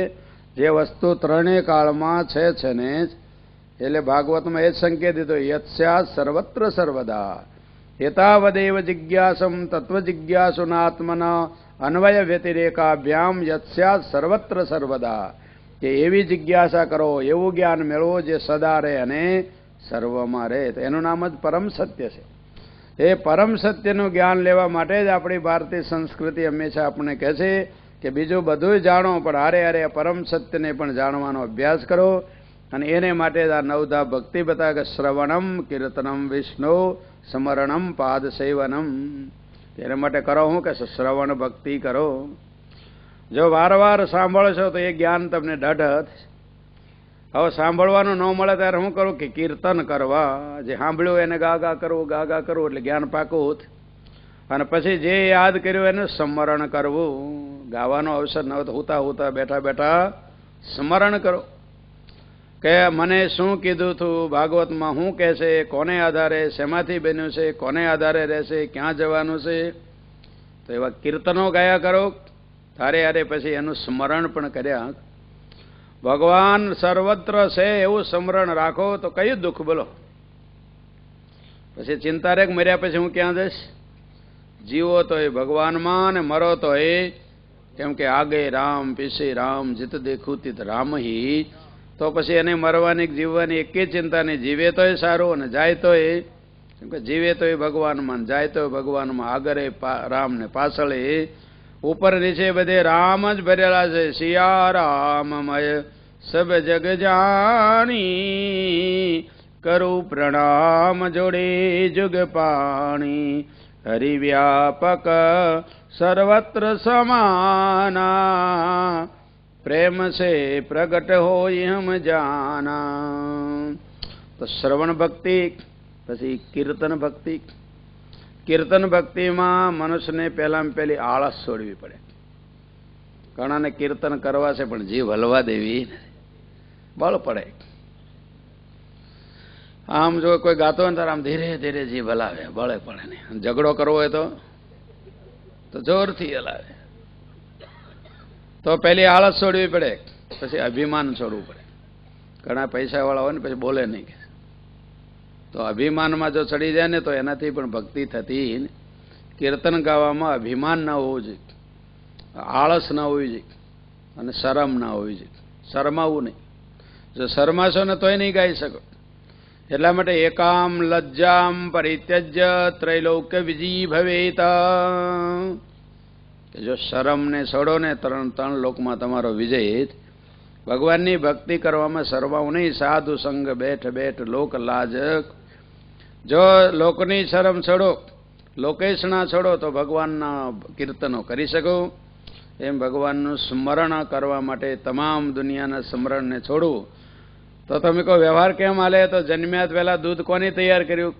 જે વસ્તુ 3 કાળમાં છે ને. એટલે ભાગવતમાં એ જ સંકેત દીધો, યત્સ્યાત સર્વત્ર સર્વદા એતાવદેવ જિજ્ઞાસમ તત્વ જિજ્ઞાસુનાત્મના અન્વય વ્યતિરેકાભ્યામ યત્સ્યાત સર્વત્ર સર્વદા. કે એવી જિજ્ઞાસા કરો, એવું જ્ઞાન મેળવો જે સદા રહે અને સર્વમાં રહે. તો એનું નામ જ પરમ સત્ય છે. એ પરમ સત્યનું જ્ઞાન લેવા માટે જ આપણી ભારતીય સંસ્કૃતિ હંમેશા આપણને કહે છે કે બીજું બધું જાણો, પણ હારે હારે પરમ સત્યને પણ જાણવાનો અભ્યાસ કરો. અને એને માટે આ 9 ભક્તિ બતા કે શ્રવણમ કીર્તનમ વિષ્ણુ સ્મરણમ પાદ સેવનમ. એના માટે કરો હું કે શ્રવણ ભક્તિ કરો. જો વારવાર સાંભળશો તો એ જ્ઞાન તમને દઢ. હવે સાંભળવાનું ન મળે ત્યારે શું કરું કે કીર્તન કરવા. જે સાંભળ્યું એને ગાગા કરવું એટલે જ્ઞાન પાકું. અને પછી જે યાદ કર્યું એનું સ્મરણ કરવું. ગાવાનો અવસર ન હોય તો હુતા બેઠા સ્મરણ કરો કે મને શું કીધું હતું, ભાગવતમાં શું કહે છે, કોને આધારે, શેમાંથી બન્યું છે, કોને આધારે રહેશે, ક્યાં જવાનું છે. તો એવા કીર્તનો ગાયા કરો. તારે પછી એનું સ્મરણ પણ કર્યા. ભગવાન સર્વત્ર છે એવું સ્મરણ રાખો તો કયું દુઃખ બોલો. પછી ચિંતા રે મર્યા પછી હું ક્યાં જઈશ. જીવો તો એ ભગવાનમાં ને મરો તો એ, કેમ કે આગે રામ પીછે રામ જીત દેખું તિત રામ હી. તો પછી એને મરવાની જીવવાની એકે ચિંતા નહીં. જીવે તો એ સારું અને જાય તો એ, કેમ કે જીવે તો એ ભગવાનમાં, જાય તો ભગવાનમાં. આગળ રામ ને પાછળ એ, ઉપર નીચે બધે રામ જ ભરેલા છે. સિયા રામમય સબ જગ જાણી, કરું પ્રણામ જોડે જુગ પાણી. હરિવ્યાપક સર્વત્ર સમાના, પ્રેમ સે પ્રગટ હોય હમ જાના. તો શ્રવણ ભક્તિ, પછી કીર્તન ભક્તિ. કીર્તન ભક્તિમાં મનુષ્યને પહેલી આળસ છોડવી પડે. ઘણાને કીર્તન કરવા છે પણ જીવ હલવા દેવી બળ પડે. આમ જો કોઈ ગાતો હોય ત્યારે આમ ધીરે ધીરે જીવ હલાવે, બળે પડે નહીં. ઝઘડો કરવો હોય તો જોરથી હલાવે. તો પહેલી આળસ છોડવી પડે, પછી અભિમાન છોડવું પડે. ઘણા પૈસાવાળા હોય ને પછી બોલે નહીં. તો અભિમાનમાં જો ચડી જાય ને તો એનાથી પણ ભક્તિ થતી. કીર્તન ગાવામાં અભિમાન ના હોવું જોઈએ, આળસ ના હોવી જોઈએ અને શરમ ના હોવી જોઈએ. શરમાવું નહીં. જો શરમાશો ને તોય નહીં ગાઈ શકો. એટલા માટે એકામ લજ્જામ પરિત્યજ્ય ત્રૈલોક્ય વિજી ભવેત. કે જો શરમને છોડો ને 3 લોકમાં તમારો વિજય. ભગવાનની ભક્તિ કરવામાં શરમાવું નહીં. સાધુ સંગ બેઠ લોક લાજ. જો લોકની શરમ છોડો, લોકેશના છોડો તો ભગવાનના કીર્તનો કરી શકો. એમ ભગવાનનું સ્મરણ કરવા માટે તમામ દુનિયાના સ્મરણને છોડવું. તો તમે કહો વ્યવહાર કેમ હાલે? તો જન્મ્યા પહેલા દૂધ કોને તૈયાર કર્યું?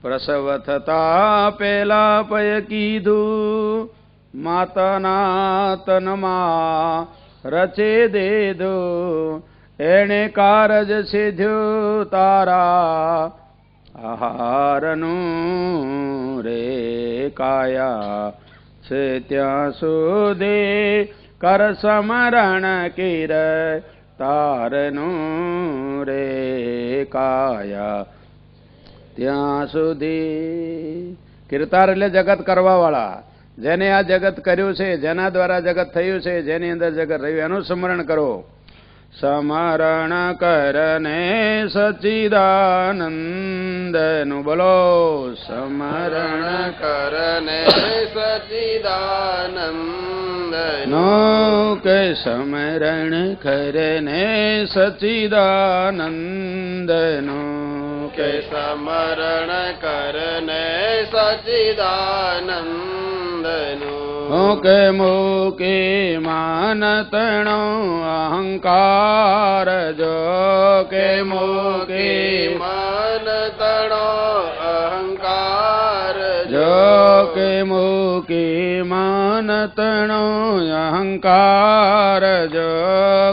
પ્રસવ થતા પેલા પય કીધું, માતાના તનમાં રચે દેધો. એણે કારજ સિધ્યું તારા આહારનું રે કાયા છે ત્યાં સુધી કર સમરણ કીર તારનું રે કાયા ત્યાં સુધી. કીર્તાર એટલે જગત કરવા વાળા, જેને આ જગત કર્યું છે, જેના દ્વારા જગત થયું છે, જેની અંદર જગત રહ્યું, એનું સ્મરણ કરો. સ્મરણ કરને સચ્ચિદાનંદનું બોલો. સ્મરણ કરને સચ્ચિદાનંદનું કે સ્મરણ કરને સચ્ચિદાનંદનું કે સ્મરણ કરને સચ્ચિદાનંદનું કે મૂકી માનતણો અહંકાર જો કે મૂકી માનતણો અહંકાર જો કે મૂકી માનતણો અહંકાર જો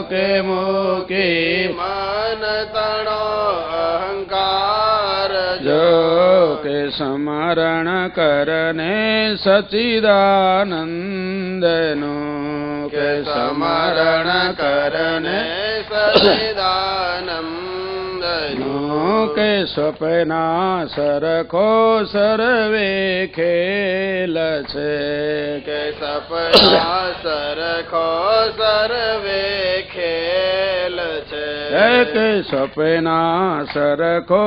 કે મૂકી માનતણો અહંકાર જો કે સ્મરણ કરને સચ્ચિદાનંદનું કે સ્મરણ કરને સચ્ચિદાનંદનું કે સ્વપ્ના સરખો સર્વે ખેલ છે કે સપના સરખો સર્વે ખેલ છે કે સ્વપ્ના સરખો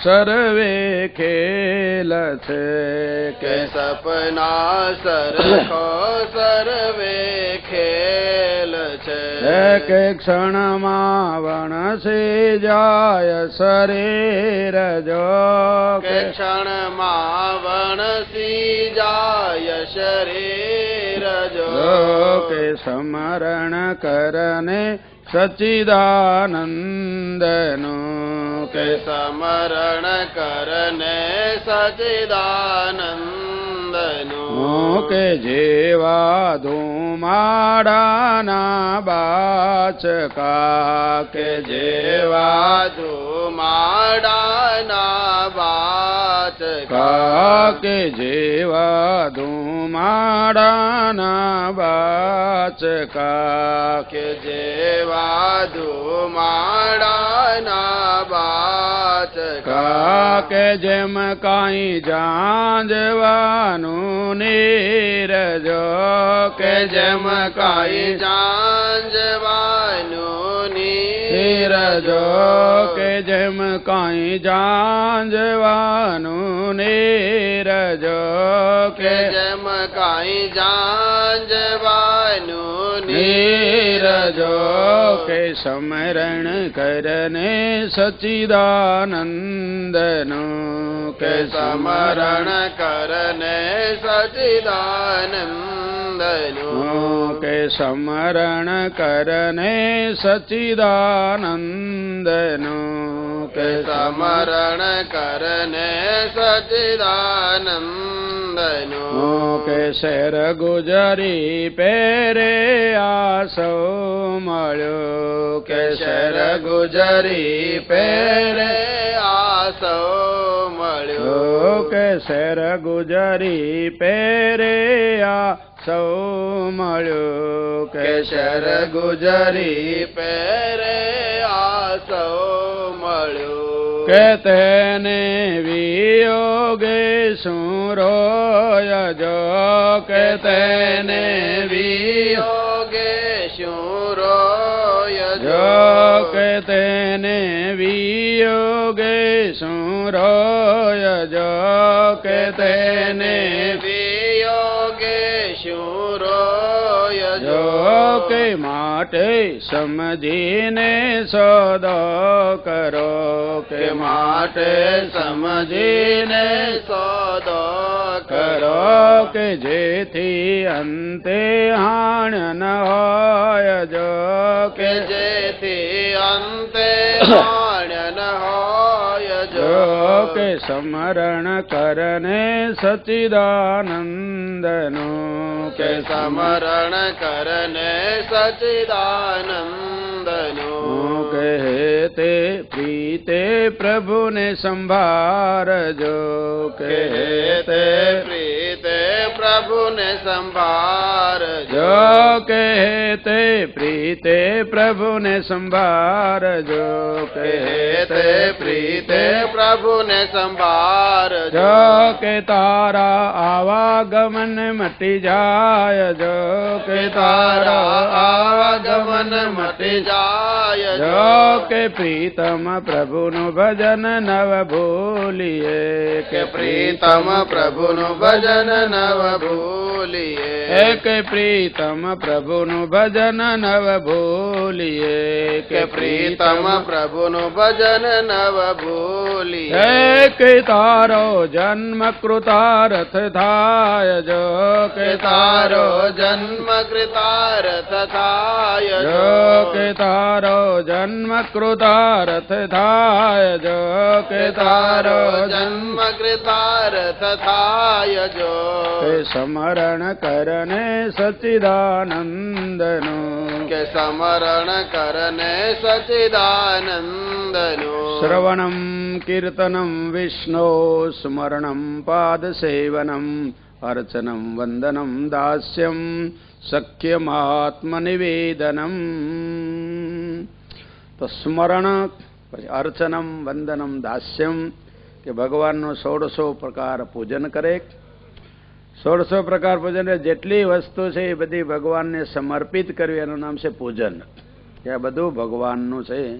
સર્વે ખેલ છે કે સપના સરખો સર્વે ખેલ છે કે ક્ષણમાં વણસી જાય શરીર જો કે ક્ષણમાં વણસી જાય શરીર જો કે સ્મરણ કરને સચ્ચિદાનંદનું કે સ્મરણ કરને સચ્ચિદાનંદનું કે જેવા ધુમાડાના બાચકા કે જેવા ધુમાડાના બાચકા કે જેવા ધુમાડાના બાચકા કે જેવા ધુમાડાના બાચકા કે જેમ કાંઈ જાંજવાનું નીરજો કે જેમ કાંઈ જાંજવાનું નીરજો કે જેમ કાંઈ જાંજવાનું નીરજો કે જેમ કાંઈ જાંજવાનું નીરજો કે સ્મરણ કરને સચ્ચિદાનંદનું કે સ્મરણ કરને સચ્ચિદાનંદનું કે સ્મરણ કરને સચ્ચિદાનંદનું કે સ્મરણ કરને સચ્ચિદાનંદનું કે શેર ગુજરી પેરે આસો મળ્યો કે શેર ગુજરી પેરે આસો મળ્યો કે શેર ગુજરી પેરે આસો મળ્યો કે શેર ગુજરી પેરે આસો મળ્યો કે તેને વિયોગે શું રોય જો કે તેને વિયોગે શું રોય જો કે તેને વિયોગે શું રોય જો કે તેને વિયોગે શું રોય જો કે માટે સમજીને સોદો કરો કે માટે સમજીને સોદો કરો કે જેથી અંતે હાણ ન હોય જો કે જેથી અંતે હાણ ન હોય જો કે સમરણ કરને સચિદાનંદનો કે સમરણ કરને સચિદાનંદનો કહે તે પ્રીતે પ્રભુને સંભારજો કહે તે પ્રીતે પ્રભુને સંભારજો કહે તે પ્રીતે પ્રભુને સંભારજો કહે તે પ્રીતે પ્રભુને સંભારજો કે તારા આવાગમન મટી જાય જો કે તારા આવાગમન મટી જાય જો કે પ્રીતમ પ્રભુનું ભજન નવ ભૂલીએ કે પ્રીતમ પ્રભુનું ભજન નવ ભૂલીએ કે પ્રીતમ પ્રભુનું ભજન નવ ભૂલીએ કે પ્રીતમ પ્રભુનું ભજન નવ ભૂલીએ કે તારો જન્મ કૃતાર્થ થાય જો કે તારો જન્મ કૃતાર્થ થાય જો કે તારો જન્મ કૃતાર્થ થાય જો કે તારો જન્મ કૃતાર્થ થાય જો કે સમરણ કરને સચિદાનંદનો કે સમરણ કરને સચિદાનંદનો શ્રવણમ કીર્તનમ વિષ્ણો સ્મરણમ પાદસેવનમ અર્ચનમ વંદનમ દાસ્યમ સખ્યમાત્મનિવેદનમ તો સ્મરણ પછી અર્ચનમ વંદનમ દાસ્યમ કે ભગવાનનો 1600 પ્રકાર પૂજન કરે 1600 પ્રકાર પૂજન જેટલી વસ્તુ છે એ બધી ભગવાનને સમર્પિત કરવી એનું નામ છે પૂજન કે આ બધું ભગવાનનું છે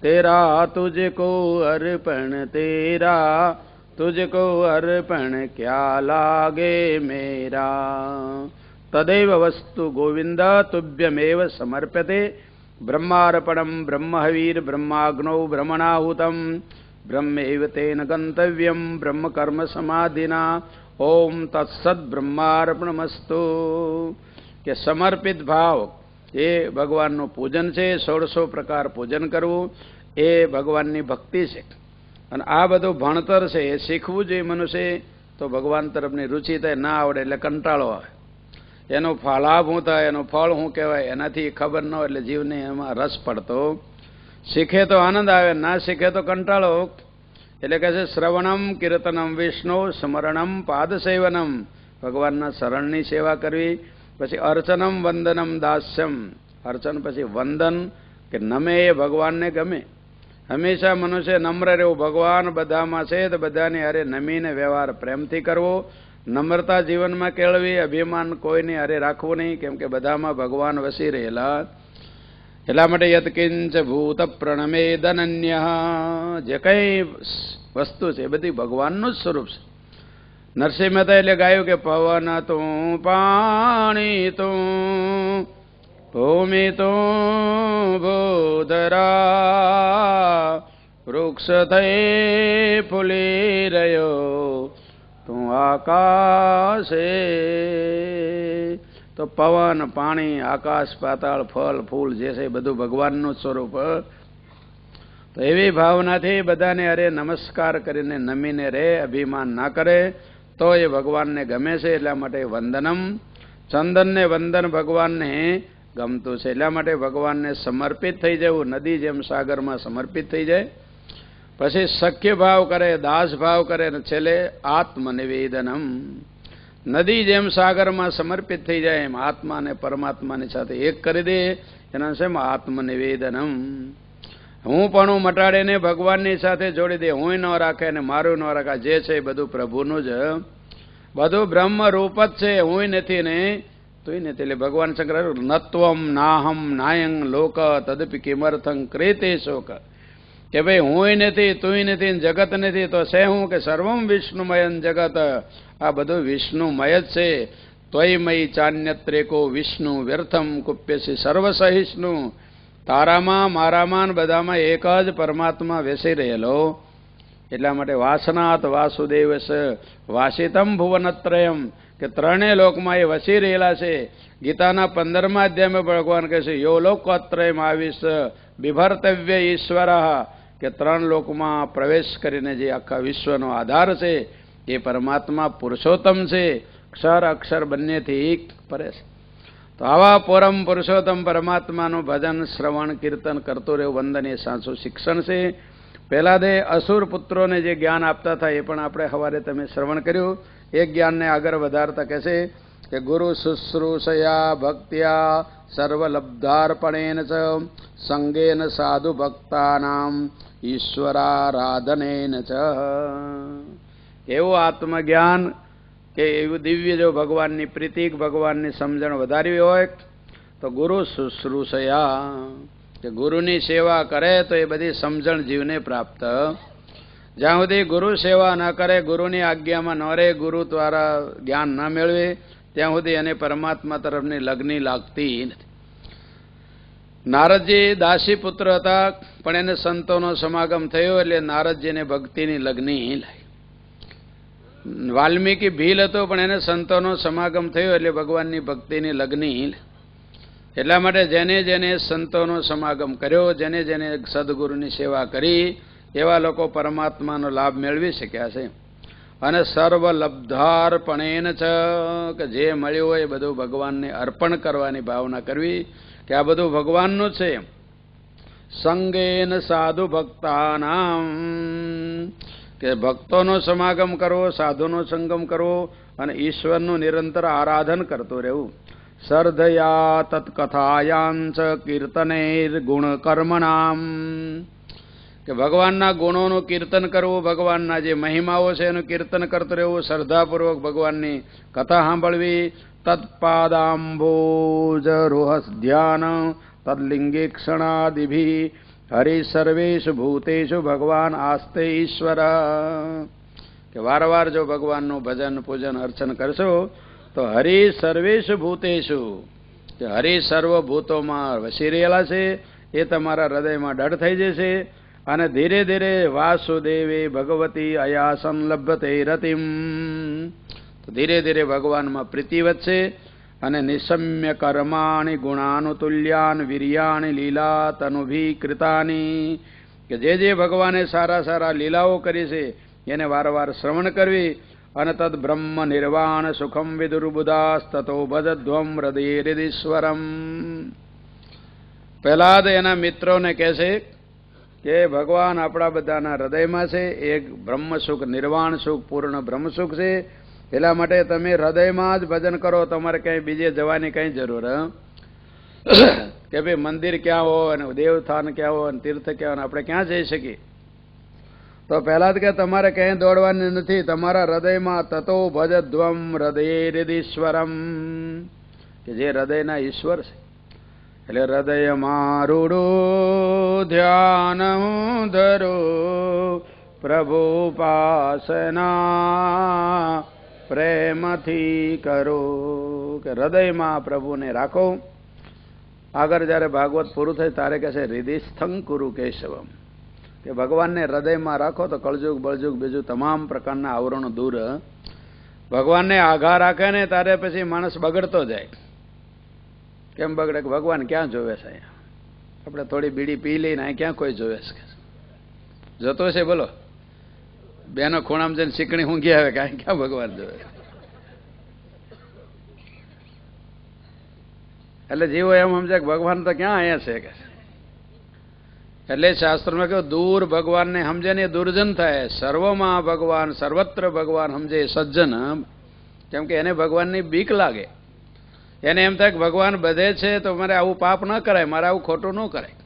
તેરા તુજકો અર્પણ તેરા તુજકો અર્પણ ક્યા લાગે મેરા તદૈવ વસ્તુ ગોવિંદ તુભ્યમેવ સમર્પ્યતે બ્રહ્માર્પણમ બ્રહ્મહવીર બ્રહ્માગ્નૌ બ્રહ્મણાહુતમ બ્રહ્મૈવ તેન ગંતવ્યમ બ્રહ્મ કર્મ સમાધિના ઓમ તત્સદ બ્રહ્માર્પણમસ્તુ કે સમર્પિત ભાવ એ ભગવાનનું પૂજન છે 1600 પ્રકાર પૂજન કરવું એ ભગવાનની ભક્તિ છે અને આ બધું ભણતર છે એ શીખવું જોઈએ મનુષ્ય તો ભગવાન તરફની રુચિ થાય ના આવડે એટલે કંટાળો આવે એનો લાભ શું થાય એનું ફળ શું કહેવાય એનાથી ખબર ન હોય એટલે જીવને એમાં રસ પડતો શીખે તો આનંદ આવે ના શીખે તો કંટાળો એટલે કહે છે શ્રવણમ કીર્તનમ વિષ્ણુ સ્મરણમ પાદસેવનમ ભગવાનના શરણની સેવા કરવી પછી અર્ચનમ વંદનમ દાસ્યમ અર્ચન પછી વંદન કે નમે એ ભગવાનને ગમે હંમેશા મનુષ્ય નમ્ર રહેવું ભગવાન બધામાં છે તો બધાની હારે નમીને વ્યવહાર પ્રેમથી કરવો નમ્રતા જીવનમાં કેળવી અભિમાન કોઈની હારે રાખવું નહીં કેમ કે બધામાં ભગવાન વસી રહેલા એટલા માટે યત્કિંચ ભૂત પ્રણમેદનન્ય જે કંઈ વસ્તુ છે એ બધી ભગવાનનું જ સ્વરૂપ છે નરસિંહ મહેતા એટલે ગાયું કે પવન તું પાણી તું ભૂમિ તું ભૂધરા વૃક્ષ થઈ ફૂલી રહ્યો તું આકાશે તો પવન પાણી આકાશ પાતાળ ફળ ફૂલ જે છે એ બધું ભગવાનનું સ્વરૂપ તો એવી ભાવનાથી બધાને અરે નમસ્કાર કરીને નમીને રહે અભિમાન ના કરે તો એ ભગવાનને ગમે છે એટલા માટે વંદનમ ચંદનને વંદન ભગવાનને ગમતું છે એટલા માટે ભગવાનને સમર્પિત થઈ જવું નદી જેમ સાગરમાં સમર્પિત થઈ જાય પછી સખ્ય ભાવ કરે દાસ ભાવ કરે અને છેલ્લે આત્મનિવેદનમ નદી જેમ સાગરમાં સમર્પિત થઈ જાય એમ આત્માને પરમાત્માની સાથે એક કરી દે એના છે આત્મનિવેદનમ હું પણ મટાડીને ભગવાનની સાથે જોડી દે હું ન રાખે અને મારું ન રાખે જે છે એ બધું પ્રભુનું જ બધું બ્રહ્મ રૂપ જ છે હું નથી ને તું નથી એટલે ભગવાન શંકર નત્વમ નાહમ નાયં લોક તદપી કિમર્થં ક્રેતે શોક કે ભાઈ હું નથી તું નથી જગત નથી તો છે હું કે સર્વમ વિષ્ણુમયન જગત આ બધું વિષ્ણુમય જ છે ત્વયમયી ચાન્યત્રેકો વિષ્ણુ વ્યર્થમ કુપ્યસી સર્વસહિષ્ણુ તારામાં મારામાં બધામાં એક જ પરમાત્મા બેસી રહેલો એટલા માટે વાસનાત વાસુદેવ વાસિતમ ભુવનત્રયમ કે ત્રણેય લોકમાં એ વસી રહેલા છે ગીતાના 15મા અધ્યાયમાં ભગવાન કહે છે યો લોકોત્રયમ આવિશ બિભર્તવ્ય ઈશ્વર કે 3 લોકમાં પ્રવેશ કરીને જે આખા વિશ્વનો આધાર છે એ પરમાત્મા પુરુષોત્તમ છે, ક્ષર અક્ષર બંનેથી પરે છે. તો આવા પરમ પુરુષોત્તમ પરમાત્માનું ભજન શ્રવણ કીર્તન કરતો રહેવું વંદનીય સાચું શિક્ષણ છે. પહેલા દે અસુર પુત્રોને જે જ્ઞાન આપતા હતા એ પણ આપણે સવારે તમે શ્રવણ કર્યું. એ જ્ઞાનને આગળ વધારતા કહે છે કે ગુરુ શુશ્રૂષયા ભક્ત્યા સર્વલબ્ધાર્પણેન ચ સંગેન સાધુ ભક્તાનામ ઈશ્વરારાધનેન ચ. એવું આત્મજ્ઞાન કે એવું દિવ્ય જો ભગવાનની પ્રીતિ ભગવાનની સમજણ વધારવી હોય તો ગુરુ શુશ્રૂષયા કે ગુરુની સેવા કરે તો એ બધી સમજણ જીવને પ્રાપ્ત. જ્યાં સુધી ગુરુ સેવા ન કરે, ગુરુની આજ્ઞામાં ન રહે, ગુરુ દ્વારા જ્ઞાન ન મેળવે ત્યાં સુધી એને પરમાત્મા તરફની લગ્ની લાગતી નથી. નારદજી દાસી પુત્ર હતા પણ એને સંતોનો સમાગમ થયો એટલે નારદજીને ભક્તિની લગ્ની લાગી. વાલ્મીકી ભીલ હતો પણ એને સંતોનો સમાગમ થયો એટલે ભગવાનની ભક્તિની લગ્ની. એટલા માટે જેને જેને સંતોનો સમાગમ કર્યો, જેને જેને સદગુરુની સેવા કરી એવા લોકો પરમાત્માનો લાભ મેળવી શક્યા છે. અને સર્વલબ્ધાર્પણેન ચ કે જે મળ્યું હોય એ બધું ભગવાનને અર્પણ કરવાની ભાવના કરવી કે આ બધું ભગવાનનું છે. સંગેન સાધુ ભક્તાનામ કે ભક્તોનો સમાગમ કરવો, સાધુનો સંગમ કરવો અને ઈશ્વરનું નિરંતર આરાધન કરતું રહેવું. શ્રદ્ધયા તત્કથાયાંચ કીર્તનેર ગુણ કર્મણામ કે ભગવાનના ગુણોનું કીર્તન કરવું, ભગવાનના જે મહિમાઓ છે એનું કીર્તન કરતું રહેવું, શ્રદ્ધાપૂર્વક ભગવાનની કથા સાંભળવી. તત્પાદાંભોજ રોહસ ધ્યાન તદલિંગેક્ષણાદિભી હરિ સર્વેષુ ભૂતેષુ ભગવાન આસ્તે ઈશ્વર કે વારવાર જો ભગવાનનું ભજન પૂજન અર્ચન કરશો તો હરિ સર્વેષુ ભૂતેષુ કે હરિ સર્વભૂતોમાં વસી રહેલા છે એ તમારા હૃદયમાં દઢ થઈ જશે. અને ધીરે ધીરે વાસુદેવે ભગવતી અયાસન લભ્યતે રતિમ તો ધીરે ધીરે ભગવાનમાં પ્રીતિ વધશે. અને નિશમ્ય કર્માણિ ગુણાનુતુલ્યાન વીર્યાણિ લીલા તનુભી કૃતાની કે જે ભગવાને સારા સારા લીલાઓ કરી છે એને વારવાર શ્રવણ કરવી. અને તદ બ્રહ્મ નિર્વાણ સુખમ વિદુર્બુદાસ તતો ભજધ્વમ હૃદય હૃદીશ્વરમ. પહેલા તો એના મિત્રોને કહે છે કે ભગવાન આપણા બધાના હૃદયમાં છે. એક બ્રહ્મ સુખ, નિર્વાણ સુખ, પૂર્ણ બ્રહ્મ સુખ છે. એટલા માટે તમે હૃદયમાં જ ભજન કરો, તમારે કંઈ બીજે જવાની કંઈ જરૂર કે ભાઈ મંદિર ક્યાં હોય અને દેવસ્થાન ક્યાં હોય અને તીર્થ ક્યાં હોય આપણે ક્યાં જઈ શકીએ. તો પહેલા જ કે તમારે ક્યાંય દોડવાની નથી, તમારા હૃદયમાં તતો ભજધ્વમ હૃદય હૃદીશ્વરમ કે જે હૃદયના ઈશ્વર છે. એટલે હૃદયમાં રૂડો ધ્યાન ધરો પ્રભુ પાસના પ્રેમથી કરો કે હૃદયમાં પ્રભુને રાખો. આગળ જ્યારે ભાગવત પૂરું થાય ત્યારે કહે છે હૃદયસ્થં કુરુ કેશવમ કે ભગવાનને હૃદયમાં રાખો તો કળજુગ બળજુગ બીજું તમામ પ્રકારના આવરણો દૂર. ભગવાનને આઘા રાખે ને ત્યારે પછી માણસ બગડતો જાય. કેમ બગડે કે ભગવાન ક્યાં જોવે છે? અહીંયા આપણે થોડી બીડી પી લઈને અહીં ક્યાં કોઈ જોવે છે? જતો છે બોલો, બેનો ખૂણામાં જઈને શીકણી ઊંઘી આવે કે અહીં ક્યાં ભગવાન જોવે? એટલે જીવો એમ સમજે કે ભગવાન તો ક્યાં અહીંયા છે કે. એટલે શાસ્ત્રમાં કહ્યું દૂર ભગવાનને સમજે ને દુર્જન થાય, સર્વમાં ભગવાન સર્વત્ર ભગવાન સમજે સજ્જન. કેમ કે એને ભગવાનની બીક લાગે. એને એમ થાય કે ભગવાન બધે છે તો મારે આવું પાપ ન કરાય, મારે આવું ખોટું ન કરાય.